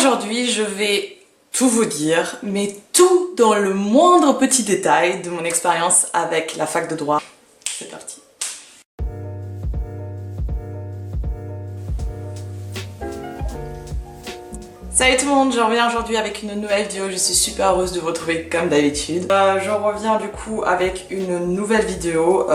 Aujourd'hui, je vais tout vous dire, mais tout dans le moindre petit détail de mon expérience avec la fac de droit. C'est parti. Salut tout le monde, je reviens aujourd'hui avec une nouvelle vidéo, je suis super heureuse de vous retrouver comme d'habitude. Je reviens du coup avec une nouvelle vidéo,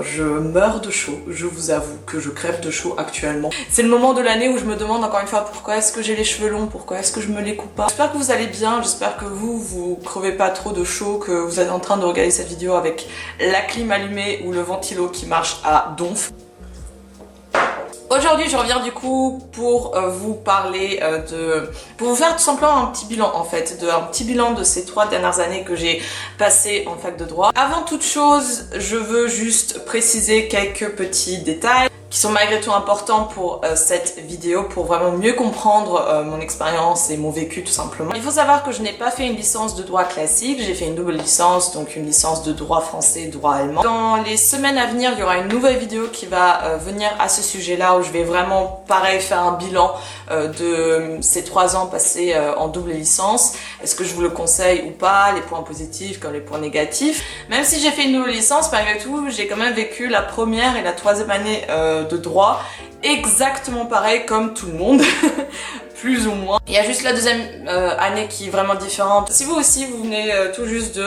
je meurs de chaud, je vous avoue que je crève de chaud actuellement. C'est le moment de l'année où je me demande encore une fois pourquoi est-ce que j'ai les cheveux longs, pourquoi est-ce que je me les coupe pas. J'espère que vous allez bien, j'espère que vous crevez pas trop de chaud, que vous êtes en train de regarder cette vidéo avec la clim allumée ou le ventilo qui marche à donf. Aujourd'hui, je reviens du coup pour vous parler pour vous faire tout simplement un petit bilan en fait, un petit bilan de ces 3 dernières années que j'ai passées en fac de droit. Avant toute chose, je veux juste préciser quelques petits détails qui sont malgré tout importants pour cette vidéo, pour vraiment mieux comprendre mon expérience et mon vécu tout simplement. Il faut savoir que je n'ai pas fait une licence de droit classique, j'ai fait une double licence, donc une licence de droit français et droit allemand. Dans les semaines à venir, il y aura une nouvelle vidéo qui va venir à ce sujet-là, où je vais vraiment, pareil, faire un bilan de ces 3 ans passés en double licence. Est-ce que je vous le conseille ou pas, les points positifs comme les points négatifs. Même si j'ai fait une double licence, malgré tout, j'ai quand même vécu la première et la 3e année de droit exactement pareil comme tout le monde plus ou moins. Il y a juste la 2e année qui est vraiment différente. Si vous aussi vous venez tout juste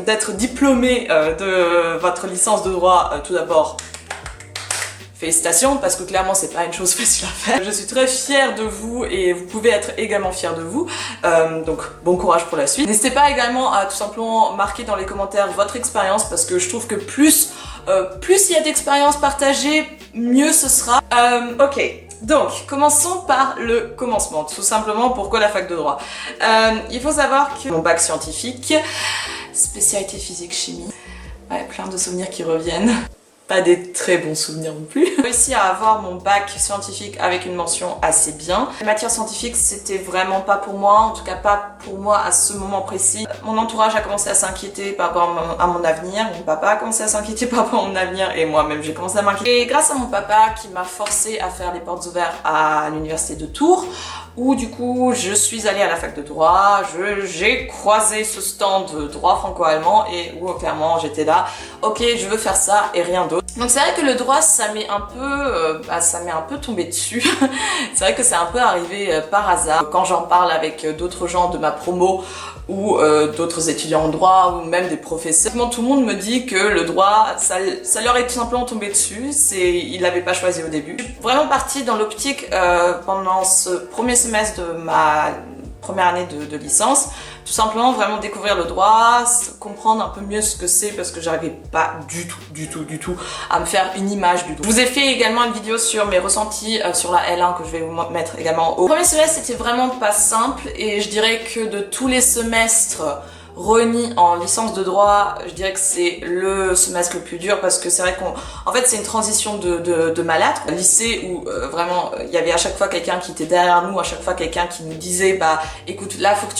d'être diplômé de votre licence de droit, tout d'abord félicitations, parce que clairement c'est pas une chose facile à faire. Je suis très fière de vous et vous pouvez être également fiers de vous, donc bon courage pour la suite. N'hésitez pas également à tout simplement marquer dans les commentaires votre expérience, parce que je trouve que plus il y a d'expériences partagées, mieux ce sera. Ok, donc commençons par le commencement, tout simplement pourquoi la fac de droit. Il faut savoir que mon bac scientifique, spécialité physique-chimie, ouais, plein de souvenirs qui reviennent. Pas des très bons souvenirs non plus. J'ai réussi à avoir mon bac scientifique avec une mention assez bien. Les matières scientifiques, c'était vraiment pas pour moi, en tout cas pas pour moi à ce moment précis. Mon entourage a commencé à s'inquiéter par rapport à mon avenir, mon papa a commencé à s'inquiéter par rapport à mon avenir et moi-même j'ai commencé à m'inquiéter. Et grâce à mon papa qui m'a forcé à faire les portes ouvertes à l'université de Tours, où du coup je suis allée à la fac de droit, j'ai croisé ce stand de droit franco-allemand et où clairement j'étais là, ok je veux faire ça et rien d'autre. Donc c'est vrai que le droit ça m'est un peu tombé dessus. C'est vrai que c'est un peu arrivé par hasard. Quand j'en parle avec d'autres gens de ma promo ou d'autres étudiants en droit ou même des professeurs, tout le monde me dit que le droit ça leur est tout simplement tombé dessus, ils l'avaient pas choisi au début. Je suis vraiment partie dans l'optique pendant ce premier semestre de ma première année de licence, tout simplement vraiment découvrir le droit, comprendre un peu mieux ce que c'est, parce que j'arrivais pas du tout à me faire une image du droit. Je vous ai fait également une vidéo sur mes ressentis sur la L1 que je vais vous mettre également au. Le premier semestre c'était vraiment pas simple et je dirais que de tous les semestres réunis en licence de droit, je dirais que c'est le semestre le plus dur, parce que c'est vrai qu'en fait c'est une transition de malade. Lycée où vraiment il y avait à chaque fois quelqu'un qui était derrière nous, à chaque fois quelqu'un qui nous disait bah écoute là faut que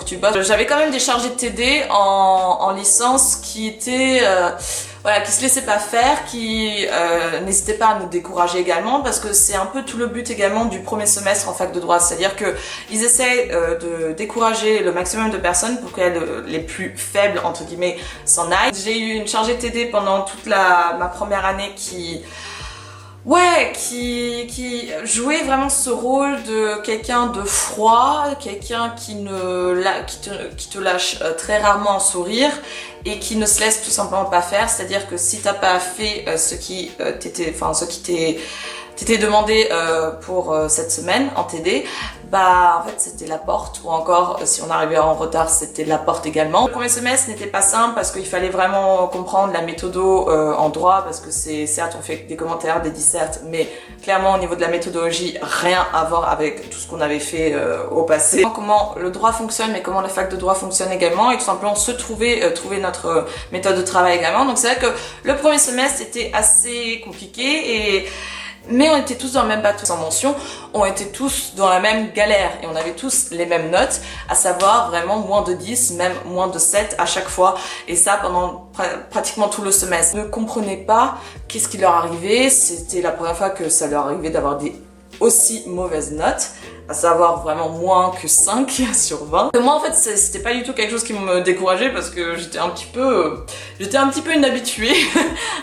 tu bosses. J'avais quand même des chargés de TD en licence qui étaient voilà, qui se laissaient pas faire, qui n'hésitaient pas à nous décourager également, parce que c'est un peu tout le but également du premier semestre en fac de droit, c'est-à-dire que ils essaient de décourager le maximum de personnes pour que les plus faibles entre guillemets s'en aillent. J'ai eu une chargée de TD pendant toute ma première année qui jouait vraiment ce rôle de quelqu'un de froid, quelqu'un qui te lâche très rarement un sourire et qui ne se laisse tout simplement pas faire. C'est-à-dire que si t'as pas fait ce qui t'était demandé pour cette semaine en TD, bah en fait c'était la porte, ou encore si on arrivait en retard c'était la porte également. Le premier semestre n'était pas simple parce qu'il fallait vraiment comprendre la méthodo en droit, parce que c'est certes on fait des commentaires, des dissertes, mais clairement au niveau de la méthodologie rien à voir avec tout ce qu'on avait fait au passé. Comment le droit fonctionne, mais comment la fac de droit fonctionne également, et tout simplement trouver notre méthode de travail également. Donc c'est vrai que le premier semestre était assez compliqué, mais on était tous dans le même bateau sans mention, on était tous dans la même galère et on avait tous les mêmes notes, à savoir vraiment moins de 10, même moins de 7 à chaque fois, et ça pendant pratiquement tout le semestre. Ils ne comprenaient pas qu'est-ce qui leur arrivait, c'était la première fois que ça leur arrivait d'avoir des aussi mauvaises notes. à savoir vraiment moins que 5 sur 20. Moi en fait c'était pas du tout quelque chose qui me décourageait parce que j'étais un petit peu inhabituée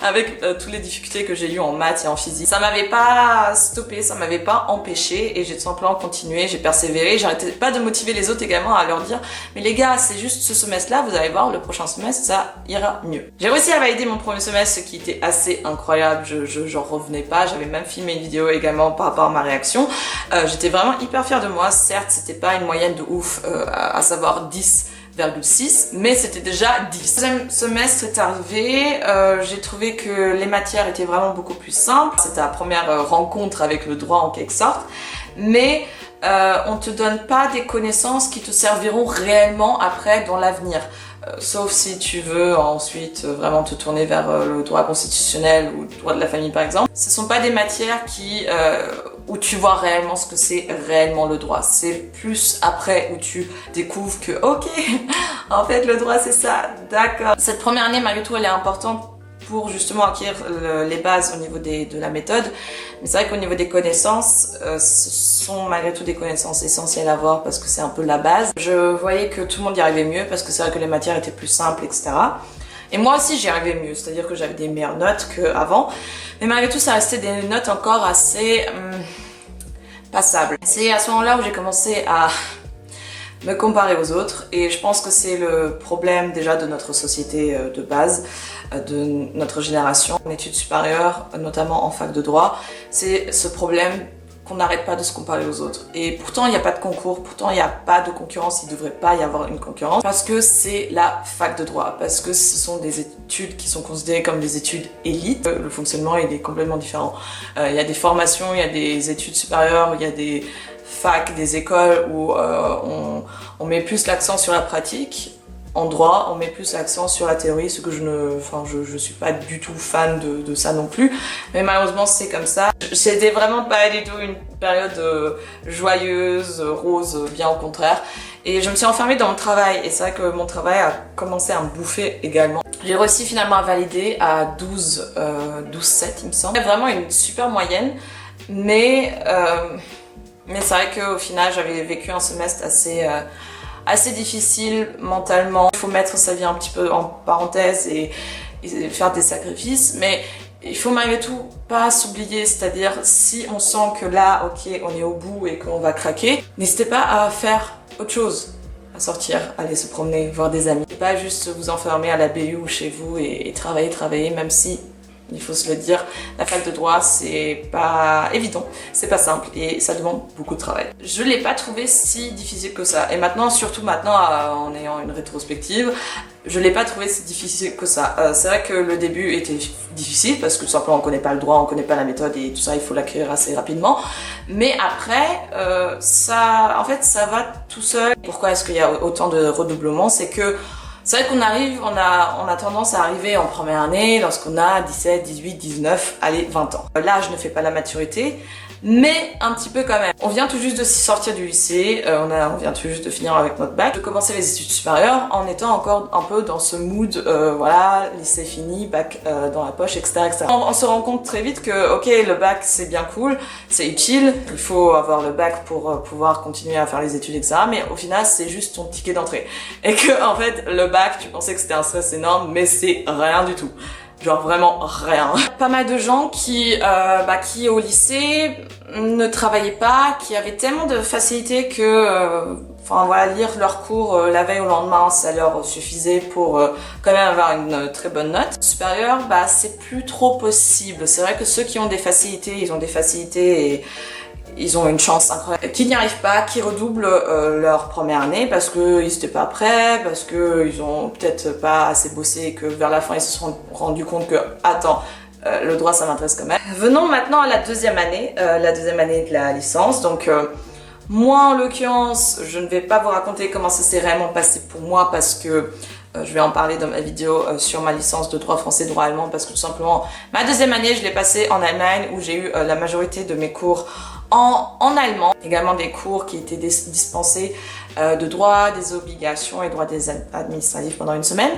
avec toutes les difficultés que j'ai eues en maths et en physique. Ça m'avait pas stoppé, ça m'avait pas empêché et j'ai tout simplement continué, j'ai persévéré, j'arrêtais pas de motiver les autres également à leur dire mais les gars c'est juste ce semestre là, vous allez voir le prochain semestre ça ira mieux. J'ai réussi à valider mon premier semestre, ce qui était assez incroyable, j'en revenais pas, j'avais même filmé une vidéo également par rapport à ma réaction. J'étais vraiment hyper fière de moi, certes c'était pas une moyenne de ouf, à savoir 10,6, mais c'était déjà 10. Le deuxième semestre est arrivé, j'ai trouvé que les matières étaient vraiment beaucoup plus simples. C'était la première rencontre avec le droit en quelque sorte, mais on te donne pas des connaissances qui te serviront réellement après dans l'avenir. Sauf si tu veux ensuite vraiment te tourner vers le droit constitutionnel ou le droit de la famille par exemple. Ce sont pas des matières où tu vois réellement ce que c'est réellement le droit. C'est plus après où tu découvres que ok, en fait le droit c'est ça, d'accord. Cette première année malgré tout elle est importante pour justement acquérir les bases au niveau de la méthode. Mais c'est vrai qu'au niveau des connaissances, ce sont malgré tout des connaissances essentielles à avoir parce que c'est un peu la base. Je voyais que tout le monde y arrivait mieux parce que c'est vrai que les matières étaient plus simples, etc. Et moi aussi j'y arrivais mieux, c'est-à-dire que j'avais des meilleures notes qu'avant. Mais malgré tout ça restait des notes encore assez passables. C'est à ce moment-là où j'ai commencé à me comparer aux autres et je pense que c'est le problème déjà de notre société de base, de notre génération en études supérieures, notamment en fac de droit. C'est ce problème qu'on n'arrête pas de se comparer aux autres. Et pourtant il n'y a pas de concours, pourtant il n'y a pas de concurrence, il ne devrait pas y avoir une concurrence parce que c'est la fac de droit, parce que ce sont des études qui sont considérées comme des études élites. Le fonctionnement il est complètement différent. Il y a des formations, il y a des études supérieures, il y a des fac, des écoles où on met plus l'accent sur la pratique. En droit, on met plus l'accent sur la théorie, ce que je suis pas du tout fan de ça non plus. Mais malheureusement, c'est comme ça. C'était vraiment pas du tout une période joyeuse, rose, bien au contraire. Et je me suis enfermée dans mon travail. Et c'est vrai que mon travail a commencé à me bouffer également. J'ai réussi finalement à valider à 12,7 il me semble. Vraiment une super moyenne. Mais c'est vrai qu'au final, j'avais vécu un semestre assez difficile mentalement. Il faut mettre sa vie un petit peu en parenthèse et faire des sacrifices, mais il faut malgré tout pas s'oublier, c'est-à-dire si on sent que là, ok, on est au bout et qu'on va craquer, n'hésitez pas à faire autre chose, à sortir, aller se promener, voir des amis. Pas juste vous enfermer à la BU ou chez vous et travailler, même si il faut se le dire, la fac de droit c'est pas évident, c'est pas simple et ça demande beaucoup de travail. Je l'ai pas trouvé si difficile que ça et maintenant, surtout maintenant en ayant une rétrospective, je l'ai pas trouvé si difficile que ça. C'est vrai que le début était difficile parce que tout simplement on connaît pas le droit, on connaît pas la méthode et tout ça, il faut l'acquérir assez rapidement. Mais après, en fait ça va tout seul. Pourquoi est-ce qu'il y a autant de redoublements? C'est que c'est vrai qu'on arrive, on a tendance à arriver en première année lorsqu'on a 17, 18, 19, allez 20 ans. L'âge ne fait pas la maturité, mais un petit peu quand même. On vient tout juste de sortir du lycée, on vient tout juste de finir avec notre bac, de commencer les études supérieures en étant encore un peu dans ce mood, voilà, lycée fini, bac dans la poche, etc. etc. On se rend compte très vite que, ok, le bac c'est bien cool, c'est utile, il faut avoir le bac pour pouvoir continuer à faire les études, etc. Mais au final, c'est juste ton ticket d'entrée. Et que, en fait, le bac, tu pensais que c'était un stress énorme, mais c'est rien du tout. Genre vraiment rien. Pas mal de gens qui au lycée ne travaillaient pas, qui avaient tellement de facilité que lire leurs cours la veille au lendemain, ça leur suffisait pour quand même avoir une très bonne note. Supérieure, c'est plus trop possible. C'est vrai que ceux qui ont des facilités, ils ont des facilités et ils ont une chance incroyable. Qui n'y arrivent pas, qui redoublent leur première année parce qu'ils n'étaient pas prêts, parce qu'ils ont peut-être pas assez bossé et que vers la fin ils se sont rendus compte que attends, le droit ça m'intéresse quand même. Venons maintenant à la deuxième année de la licence. Donc moi en l'occurrence, je ne vais pas vous raconter comment ça s'est réellement passé pour moi parce que Je vais en parler dans ma vidéo sur ma licence de droit français, droit allemand, parce que tout simplement, ma deuxième année, je l'ai passée en Allemagne, où j'ai eu la majorité de mes cours en allemand. Également des cours qui étaient dispensés de droit, des obligations et droit des administratifs pendant une semaine.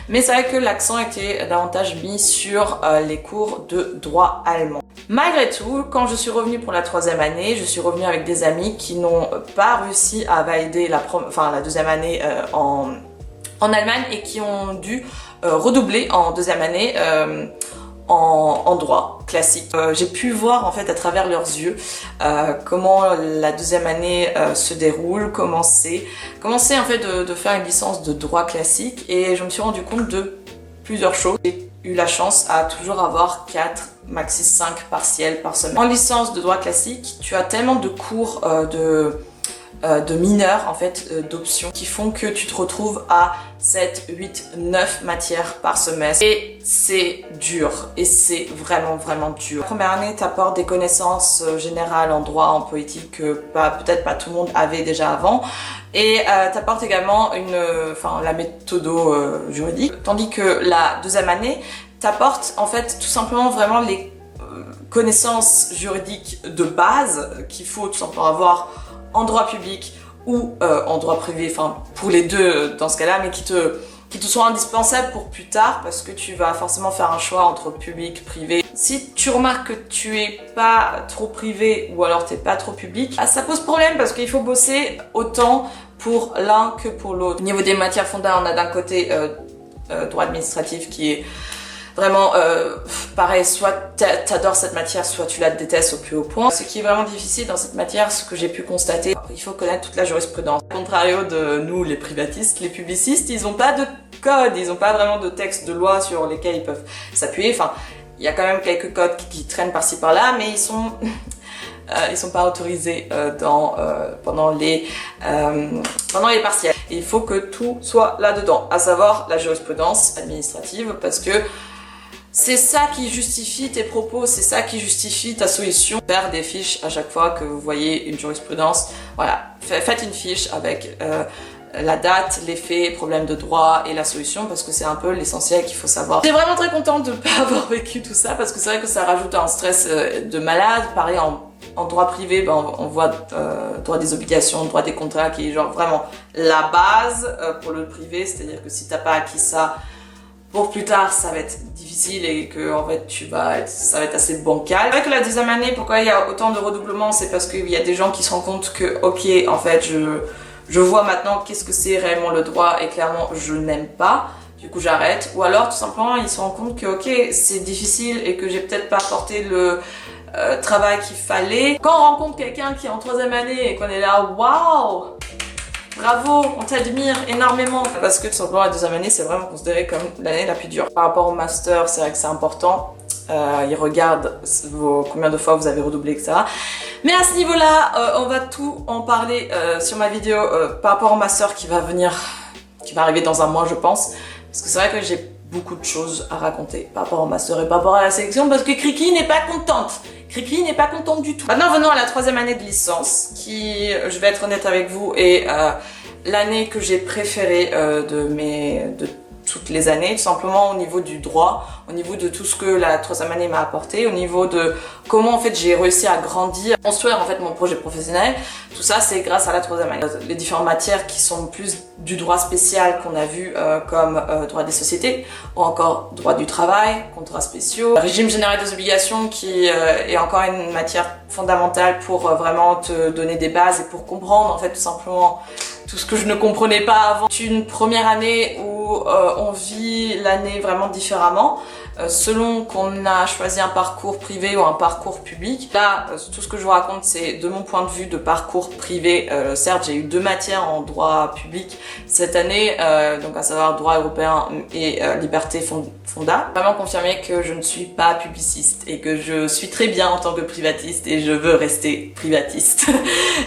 Mais c'est vrai que l'accent était davantage mis sur les cours de droit allemand. Malgré tout, quand je suis revenue pour la troisième année, je suis revenue avec des amis qui n'ont pas réussi à valider la deuxième année en Allemagne et qui ont dû redoubler en deuxième année en droit classique. J'ai pu voir en fait à travers leurs yeux comment la deuxième année se déroule, comment c'est en fait de faire une licence de droit classique, et je me suis rendu compte de plusieurs choses. J'ai eu la chance à toujours avoir 4, maxi 5 partiels par semaine. En licence de droit classique, tu as tellement de cours de mineurs, en fait, d'options, qui font que tu te retrouves à 7, 8, 9 matières par semestre. Et c'est dur. Et c'est vraiment, vraiment dur. La première année t'apporte des connaissances générales en droit, en politique, que peut-être pas tout le monde avait déjà avant. Et t'apporte également la méthodo juridique. Tandis que la deuxième année t'apporte, en fait, tout simplement vraiment les connaissances juridiques de base qu'il faut tout simplement avoir en droit public ou en droit privé, enfin pour les deux dans ce cas-là, mais qui te sont indispensables pour plus tard, parce que tu vas forcément faire un choix entre public, privé. Si tu remarques que tu es pas trop privé ou alors t'es pas trop public, ça pose problème, parce qu'il faut bosser autant pour l'un que pour l'autre. Au niveau des matières fondamentales, on a d'un côté droit administratif qui est vraiment pareil, soit t'adores cette matière, soit tu la détestes au plus haut point. Ce qui est vraiment difficile dans cette matière, ce que j'ai pu constater, il faut connaître toute la jurisprudence. Au contrario de nous, les privatistes, les publicistes, ils n'ont pas de code, ils n'ont pas vraiment de texte de loi sur lesquels ils peuvent s'appuyer. Enfin, il y a quand même quelques codes qui traînent par-ci par-là, mais ils sont pas autorisés pendant les partiels. Et il faut que tout soit là-dedans, à savoir la jurisprudence administrative, parce que c'est ça qui justifie tes propos, c'est ça qui justifie ta solution. Faire des fiches à chaque fois que vous voyez une jurisprudence. Voilà, faites une fiche avec la date, les faits, problème de droit et la solution, parce que c'est un peu l'essentiel qu'il faut savoir. J'étais vraiment très contente de ne pas avoir vécu tout ça, parce que c'est vrai que ça rajoute un stress de malade. Pareil, en droit privé, on voit droit des obligations, droit des contrats, qui est genre vraiment la base pour le privé. C'est-à-dire que si t'as pas acquis ça, pour plus tard, ça va être difficile et que en fait ça va être assez bancal. C'est vrai que la deuxième année, pourquoi il y a autant de redoublements, c'est parce qu'il y a des gens qui se rendent compte que ok, en fait je vois maintenant qu'est-ce que c'est réellement le droit, et clairement je n'aime pas, du coup j'arrête. Ou alors tout simplement ils se rendent compte que ok, c'est difficile et que j'ai peut-être pas apporté le travail qu'il fallait. Quand on rencontre quelqu'un qui est en troisième année et qu'on est là, waouh, bravo, on t'admire énormément, parce que tout simplement la deuxième année c'est vraiment considéré comme l'année la plus dure. Par rapport au master, c'est vrai que c'est important, ils regardent combien de fois vous avez redoublé, etc. Mais à ce niveau-là, on va tout en parler sur ma vidéo par rapport au master qui va arriver dans un mois je pense, parce que c'est vrai que j'ai beaucoup de choses à raconter par rapport au master et par rapport à la sélection, parce que Cricri n'est pas contente. Cricri n'est pas contente du tout. Maintenant venons à la troisième année de licence, qui, je vais être honnête avec vous, est l'année que j'ai préférée de toutes les années, tout simplement au niveau du droit, au niveau de tout ce que la troisième année m'a apporté, au niveau de comment en fait j'ai réussi à grandir, construire en fait mon projet professionnel. Tout ça c'est grâce à la troisième année. Les différentes matières qui sont plus du droit spécial qu'on a vu comme droit des sociétés, ou encore droit du travail, contrats spéciaux, régime général des obligations qui est encore une matière fondamentale pour vraiment te donner des bases et pour comprendre en fait tout simplement tout ce que je ne comprenais pas avant. C'est une première année où on vit l'année vraiment différemment, selon qu'on a choisi un parcours privé ou un parcours public. Là, tout ce que je vous raconte, c'est de mon point de vue de parcours privé. Certes, j'ai eu 2 matières en droit public cette année, donc à savoir droit européen et liberté fonda. Vraiment confirmer que je ne suis pas publiciste et que je suis très bien en tant que privatiste et je veux rester privatiste.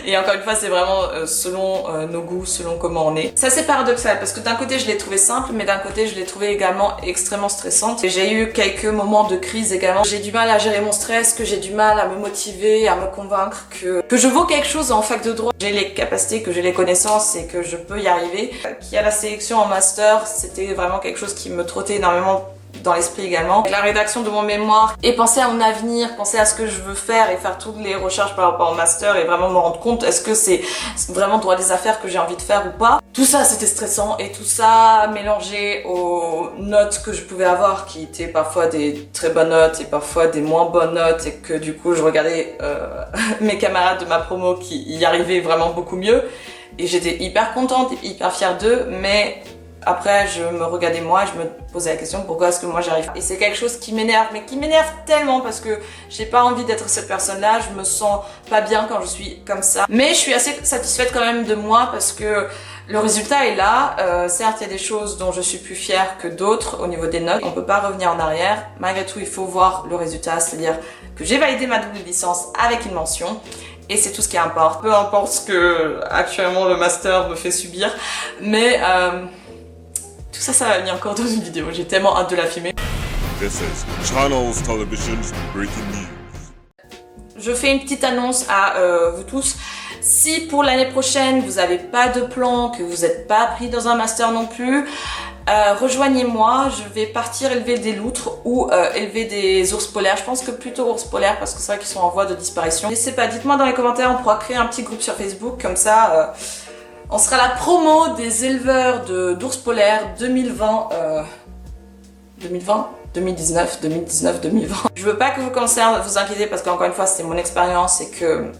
Et encore une fois, c'est vraiment selon nos goûts, selon comment on est. C'est assez paradoxal parce que d'un côté, je l'ai trouvé simple, mais d'un côté je l'ai trouvée également extrêmement stressante. Et j'ai eu quelques moments de crise également. J'ai du mal à gérer mon stress, que j'ai du mal à me motiver, à me convaincre que je vaux quelque chose en fac de droit. J'ai les capacités, que j'ai les connaissances et que je peux y arriver. Qu'il y a la sélection en master, c'était vraiment quelque chose qui me trottait énormément dans l'esprit également. La rédaction de mon mémoire et penser à mon avenir, penser à ce que je veux faire et faire toutes les recherches par rapport au master et vraiment me rendre compte est-ce que c'est vraiment droit des affaires que j'ai envie de faire ou pas. Tout ça c'était stressant et tout ça mélangé aux notes que je pouvais avoir qui étaient parfois des très bonnes notes et parfois des moins bonnes notes et que du coup je regardais mes camarades de ma promo qui y arrivaient vraiment beaucoup mieux et j'étais hyper contente, hyper fière d'eux, mais après, je me regardais moi et je me posais la question pourquoi est-ce que moi j'arrive pas. Et c'est quelque chose qui m'énerve, mais qui m'énerve tellement parce que j'ai pas envie d'être cette personne-là, je me sens pas bien quand je suis comme ça. Mais je suis assez satisfaite quand même de moi parce que le résultat est là. Certes, il y a des choses dont je suis plus fière que d'autres au niveau des notes. On peut pas revenir en arrière. Malgré tout, il faut voir le résultat, c'est-à-dire que j'ai validé ma double licence avec une mention. Et c'est tout ce qui importe. Peu importe ce que actuellement le master me fait subir, mais tout ça, ça va venir encore dans une vidéo. J'ai tellement hâte de la filmer. This is Channels Television's breaking news. Je fais une petite annonce à vous tous. Si pour l'année prochaine, vous n'avez pas de plan, que vous n'êtes pas pris dans un master non plus, rejoignez-moi. Je vais partir élever des loutres ou élever des ours polaires. Je pense que plutôt ours polaires parce que c'est vrai qu'ils sont en voie de disparition. Je sais pas, dites-moi dans les commentaires, on pourra créer un petit groupe sur Facebook. Comme ça... on sera la promo des éleveurs d'ours polaires 2020, 2019, 2020. Je veux pas que vous commenciez à vous inquiéter parce qu'encore une fois c'est mon expérience et que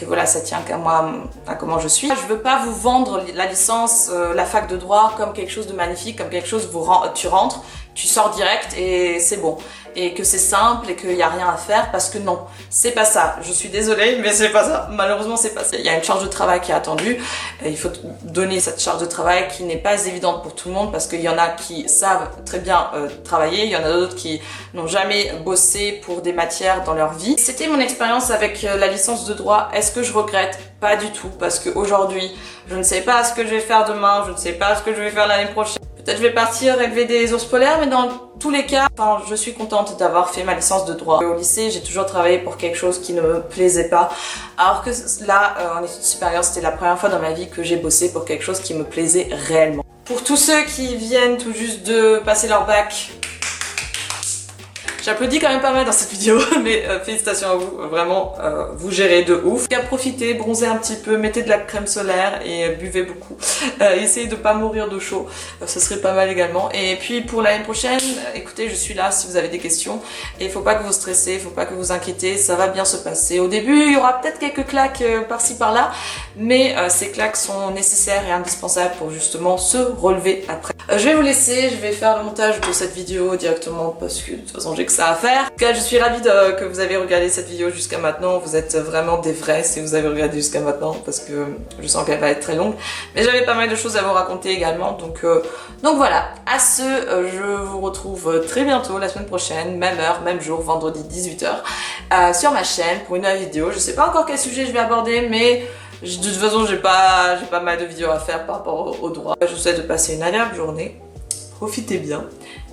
voilà, ça tient qu'à moi, à comment je suis. Je veux pas vous vendre la licence, la fac de droit comme quelque chose de magnifique, comme quelque chose tu rentres, tu sors direct et c'est bon. Et que c'est simple et qu'il n'y a rien à faire parce que non, c'est pas ça. Je suis désolée, mais c'est pas ça. Malheureusement, c'est pas ça. Il y a une charge de travail qui est attendue. Et il faut donner cette charge de travail qui n'est pas évidente pour tout le monde parce qu'il y en a qui savent très bien travailler, il y en a d'autres qui n'ont jamais bossé pour des matières dans leur vie. C'était mon expérience avec la licence de droit. Est-ce que je regrette? Pas du tout, parce qu'aujourd'hui, je ne sais pas ce que je vais faire demain, je ne sais pas ce que je vais faire l'année prochaine. Peut-être je vais partir élever des ours polaires, mais dans tous les cas, enfin, je suis contente d'avoir fait ma licence de droit. Au lycée, j'ai toujours travaillé pour quelque chose qui ne me plaisait pas, alors que là, en études supérieures, c'était la première fois dans ma vie que j'ai bossé pour quelque chose qui me plaisait réellement. Pour tous ceux qui viennent tout juste de passer leur bac, j'applaudis quand même pas mal dans cette vidéo, mais félicitations à vous, vraiment, vous gérez de ouf. Profitez, bronzez un petit peu, mettez de la crème solaire et buvez beaucoup. Essayez de pas mourir de chaud, ce serait pas mal également. Et puis pour l'année prochaine, écoutez, je suis là si vous avez des questions. Et il faut pas que vous stressez, il faut pas que vous inquiétez, ça va bien se passer. Au début, il y aura peut-être quelques claques par-ci par-là, mais ces claques sont nécessaires et indispensables pour justement se relever après. Je vais vous laisser, je vais faire le montage de cette vidéo directement parce que de toute façon j'ai que ça à faire. En tout cas, je suis ravie que vous avez regardé cette vidéo jusqu'à maintenant. Vous êtes vraiment des vrais si vous avez regardé jusqu'à maintenant parce que je sens qu'elle va être très longue. Mais j'avais pas mal de choses à vous raconter également. Donc voilà. À ce, je vous retrouve très bientôt la semaine prochaine, même heure, même jour, vendredi 18h sur ma chaîne pour une nouvelle vidéo. Je sais pas encore quel sujet je vais aborder, mais de toute façon j'ai pas mal de vidéos à faire par rapport au droit. Je vous souhaite de passer une agréable journée. Profitez bien.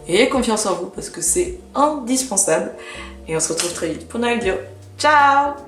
Et confiance en vous parce que c'est indispensable. Et on se retrouve très vite pour une nouvelle vidéo. Ciao!